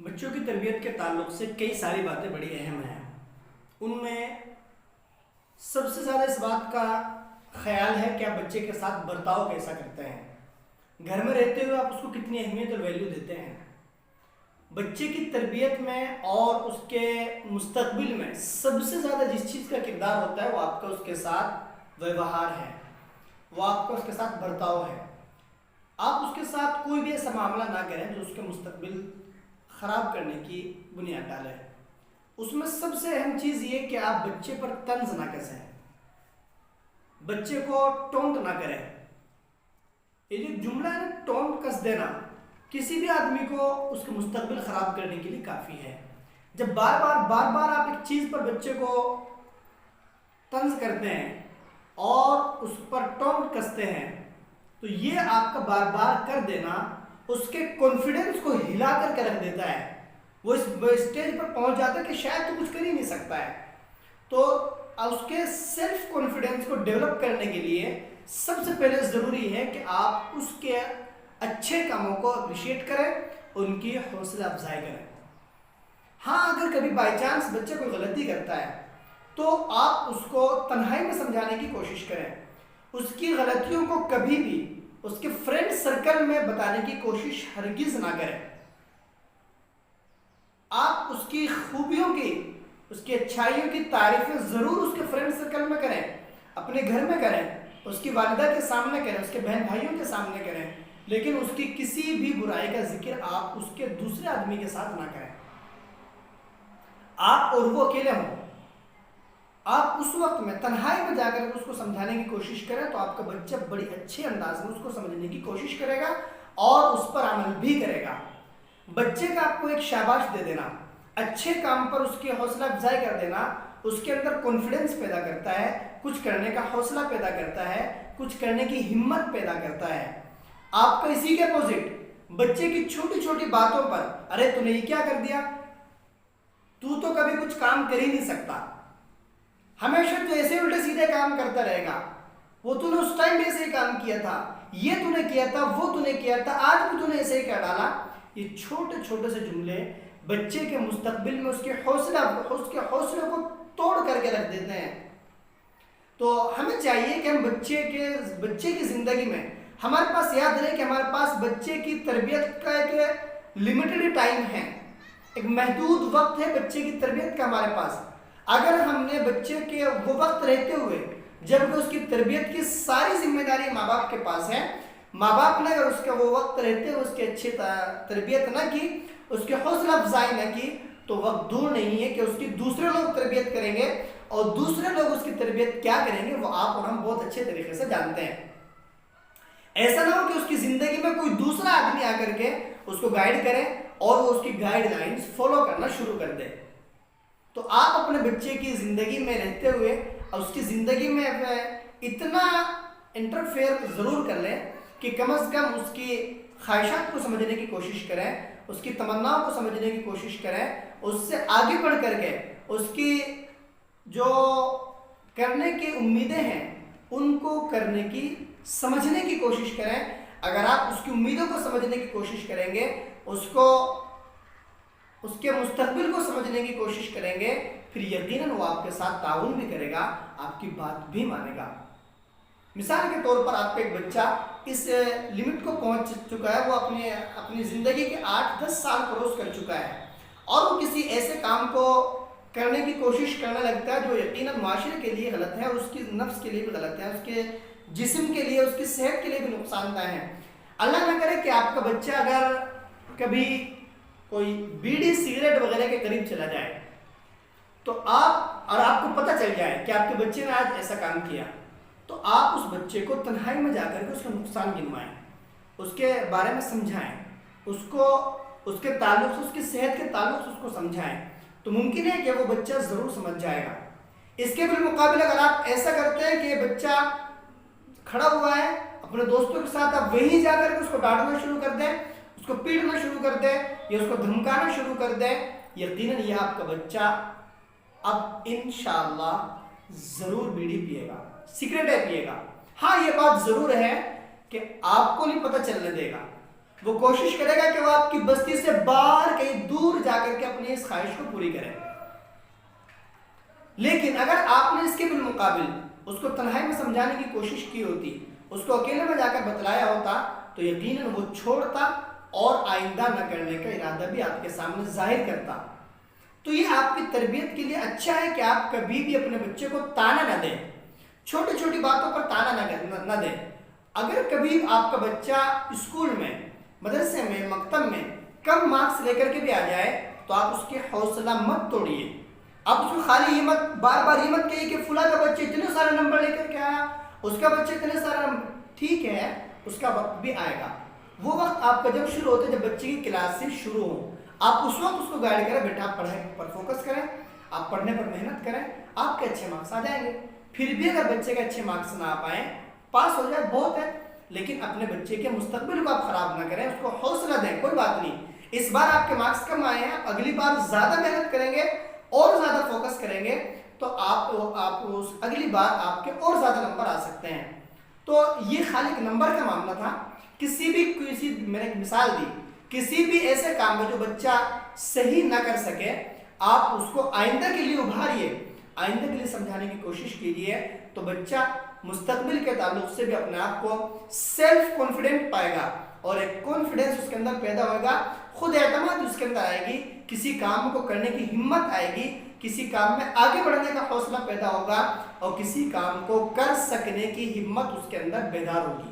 بچوں کی تربیت کے تعلق سے کئی ساری باتیں بڑی اہم ہیں۔ ان میں سب سے زیادہ اس بات کا خیال ہے کہ آپ بچے کے ساتھ برتاؤ کیسا کرتے ہیں، گھر میں رہتے ہوئے آپ اس کو کتنی اہمیت اور ویلیو دیتے ہیں۔ بچے کی تربیت میں اور اس کے مستقبل میں سب سے زیادہ جس چیز کا کردار ہوتا ہے وہ آپ کا اس کے ساتھ ویوہار ہے، وہ آپ کا اس کے ساتھ برتاؤ ہے۔ آپ اس کے ساتھ کوئی بھی ایسا معاملہ نہ کریں جو اس کے مستقبل خراب کرنے کی بنیاد ڈالے۔ اس میں سب سے اہم چیز یہ کہ آپ بچے پر طنز نہ کسیں، بچے کو ٹونٹ نہ کریں۔ یہ جو جملہ ہے نا، ٹونٹ کس دینا، کسی بھی آدمی کو اس کے مستقبل خراب کرنے کے لیے کافی ہے۔ جب بار بار آپ ایک چیز پر بچے کو طنز کرتے ہیں اور اس پر ٹونٹ کستے ہیں تو یہ آپ کا بار بار کر دینا اس کے کانفیڈنس کو ہلا کر کے رکھ دیتا ہے۔ وہ اس اسٹیج پر پہنچ جاتا ہے کہ شاید تو کچھ کر ہی نہیں سکتا ہے۔ تو اس کے سیلف کانفیڈنس کو ڈیولپ کرنے کے لیے سب سے پہلے ضروری ہے کہ آپ اس کے اچھے کاموں کو اپریشیٹ کریں، ان کی حوصلہ افزائی کریں۔ ہاں، اگر کبھی بائی چانس بچے کوئی غلطی کرتا ہے تو آپ اس کو تنہائی میں سمجھانے کی کوشش کریں۔ اس کی غلطیوں کو کبھی بھی اس کے فرینڈ سرکل میں بتانے کی کوشش ہرگز نہ کریں۔ آپ اس کی خوبیوں کی، اس کی اچھائیوں کی تعریفیں ضرور اس کے فرینڈ سرکل میں کریں، اپنے گھر میں کریں، اس کی والدہ کے سامنے کریں، اس کے بہن بھائیوں کے سامنے کریں، لیکن اس کی کسی بھی برائی کا ذکر آپ اس کے دوسرے آدمی کے ساتھ نہ کریں۔ آپ اور وہ اکیلے ہوں، آپ اس وقت میں تنہائی میں جا کر اس کو سمجھانے کی کوشش کریں تو آپ کا بچہ بڑی اچھے انداز میں اس کو سمجھنے کی کوشش کرے گا اور اس پر عمل بھی کرے گا۔ بچے کا آپ کو ایک شاباش دے دینا، اچھے کام پر اس کی حوصلہ افزائی کر دینا اس کے اندر کانفیڈنس پیدا کرتا ہے، کچھ کرنے کا حوصلہ پیدا کرتا ہے، کچھ کرنے کی ہمت پیدا کرتا ہے۔ آپ کا اسی کے اپوزٹ بچے کی چھوٹی چھوٹی باتوں پر ارے تو نے یہ کیا کر دیا، تو کبھی کچھ کام کر ہی نہیں سکتا، ہمیشہ تو ایسے الٹے سیدھے کام کرتا رہے گا، وہ تو نے اس ٹائم بھی ایسے ہی کام کیا تھا، یہ تو نے کیا تھا، وہ تو نے کیا تھا، آج بھی تو نے ایسے ہی کیا ڈالا۔ یہ چھوٹے چھوٹے سے جملے بچے کے مستقبل میں اس کے حوصلے کو توڑ کر کے رکھ دیتے ہیں۔ تو ہمیں چاہیے کہ ہم بچے کی زندگی میں ہمارے پاس یاد رہے کہ ہمارے پاس بچے کی تربیت کا ایک لمیٹڈ ٹائم ہے، ایک محدود وقت ہے بچے کی تربیت کا ہمارے پاس۔ اگر ہم نے بچے کے وہ وقت رہتے ہوئے جبکہ اس کی تربیت کی ساری ذمہ داری ماں باپ کے پاس ہے، ماں باپ نے اگر اس کا وہ وقت رہتے ہوئے اس کی اچھی تربیت نہ کی، اس کی حوصلہ افزائی نہ کی، تو وقت دور نہیں ہے کہ اس کی دوسرے لوگ تربیت کریں گے اور دوسرے لوگ اس کی تربیت کیا کریں گے وہ آپ اور ہم بہت اچھے طریقے سے جانتے ہیں۔ ایسا نہ ہو کہ اس کی زندگی میں کوئی دوسرا آدمی آ کر کے اس کو گائیڈ کرے اور وہ اس کی گائیڈ لائنز فالو کرنا شروع کر دے۔ تو آپ اپنے بچے کی زندگی میں رہتے ہوئے اور اس کی زندگی میں اتنا انٹرفیئر ضرور کر لیں کہ کم از کم اس کی خواہشات کو سمجھنے کی کوشش کریں، اس کی تمناؤں کو سمجھنے کی کوشش کریں، اس سے آگے بڑھ کر کے اس کی جو کرنے کی امیدیں ہیں ان کو کرنے کی سمجھنے کی کوشش کریں۔ اگر آپ اس کی امیدوں کو سمجھنے کی کوشش کریں گے، اس کے مستقبل کو سمجھنے کی کوشش کریں گے، پھر یقیناً وہ آپ کے ساتھ تعاون بھی کرے گا، آپ کی بات بھی مانے گا۔ مثال کے طور پر آپ کا ایک بچہ اس لمٹ کو پہنچ چکا ہے، وہ اپنی زندگی کے 8-10 سال کروس کر چکا ہے اور وہ کسی ایسے کام کو کرنے کی کوشش کرنے لگتا ہے جو یقیناً معاشرے کے لیے غلط ہے اور اس کی نفس کے لیے بھی غلط ہے، اس کے جسم کے لیے، اس کی صحت کے لیے بھی نقصان دہ ہے۔ اللہ نہ کرے کہ آپ کا بچہ اگر کبھی کوئی بیڑی سگریٹ وغیرہ کے قریب چلا جائے تو آپ کو پتہ چل جائے کہ آپ کے بچے نے آج ایسا کام کیا، تو آپ اس بچے کو تنہائی میں جا کر کے اس کا نقصان گنوائیں، اس کے بارے میں سمجھائیں، اس کے تعلق سے، اس کی صحت کے تعلق سے اس کو سمجھائیں، تو ممکن ہے کہ وہ بچہ ضرور سمجھ جائے گا۔ اس کے بالمقابل اگر آپ ایسا کرتے ہیں کہ بچہ کھڑا ہوا ہے اپنے دوستوں کے ساتھ، آپ وہیں جا کر کے اس کو ڈانٹنا شروع کر دیں، اس کو پیٹنا شروع کر دیں یا اس کو دھمکانا شروع کر دیں، یقیناً یہ آپ کا بچہ اب انشاءاللہ ضرور بیڑی پیے گا، سگریٹیں پیے گا۔ ہاں، یہ بات ضرور ہے کہ آپ کو نہیں پتہ چلنے دے گا، وہ کوشش کرے گا کہ وہ آپ کی بستی سے باہر کہیں دور کر کے اپنی اس خواہش کو پوری کرے. لیکن اگر آپ نے اس کے بالمقابل اس کو تنہائی میں سمجھانے کی کوشش کی ہوتی, اس کو اکیلے میں جا کر بتلایا ہوتا, تو یقیناً وہ چھوڑتا اور آئندہ نہ کرنے کا ارادہ بھی آپ کے سامنے ظاہر کرتا. تو یہ آپ کی تربیت کے لیے اچھا ہے کہ آپ کبھی بھی اپنے بچے کو تانا نہ دیں, چھوٹی چھوٹی باتوں پر تانا نہ دیں. اگر کبھی آپ کا بچہ اسکول میں, مدرسے میں, مکتب میں کم مارکس لے کر کے بھی آ جائے تو آپ اس کے حوصلہ مت توڑیے. آپ اس کو خالی یہ مت بار بار یہ مت کہیے کہ فلاں کا بچہ اتنے سارے نمبر لے کر کے آیا, اس کا بچہ اتنے سارے نمبر. ٹھیک ہے, اس کا وقت بھی آئے گا. وہ وقت آپ کا جب شروع ہوتا ہے جب بچے کی کلاسز شروع ہوں, آپ اس وقت اس کو گائیڈ کریں, بیٹا آپ پڑھائی پر فوکس کریں, آپ پڑھنے پر محنت کریں, آپ کے اچھے مارکس آ جائیں گے. پھر بھی اگر بچے کے اچھے مارکس نہ آ پائیں, پاس ہو جائے بہت ہے, لیکن اپنے بچے کے مستقبل کو آپ خراب نہ کریں, اس کو حوصلہ دیں. کوئی بات نہیں, اس بار آپ کے مارکس کم آئے ہیں, اگلی بار زیادہ محنت کریں گے اور زیادہ فوکس کریں گے تو آپ اگلی بار آپ کے اور زیادہ نمبر آ سکتے ہیں. تو یہ خالی ایک نمبر کا معاملہ تھا. میں نے ایک مثال دی, کسی بھی ایسے کام میں جو بچہ صحیح نہ کر سکے, آپ اس کو آئندہ کے لیے ابھاریے, آئندہ کے لیے سمجھانے کی کوشش کیجیے, تو بچہ مستقبل کے تعلق سے بھی اپنے آپ کو سیلف کانفیڈنٹ پائے گا اور ایک کانفیڈنس اس کے اندر پیدا ہوگا, خود اعتماد اس کے اندر آئے گی, کسی کام کو کرنے کی ہمت آئے گی, کسی کام میں آگے بڑھنے کا حوصلہ پیدا ہوگا اور کسی کام کو کر سکنے کی ہمت اس کے اندر بیدار ہوگی.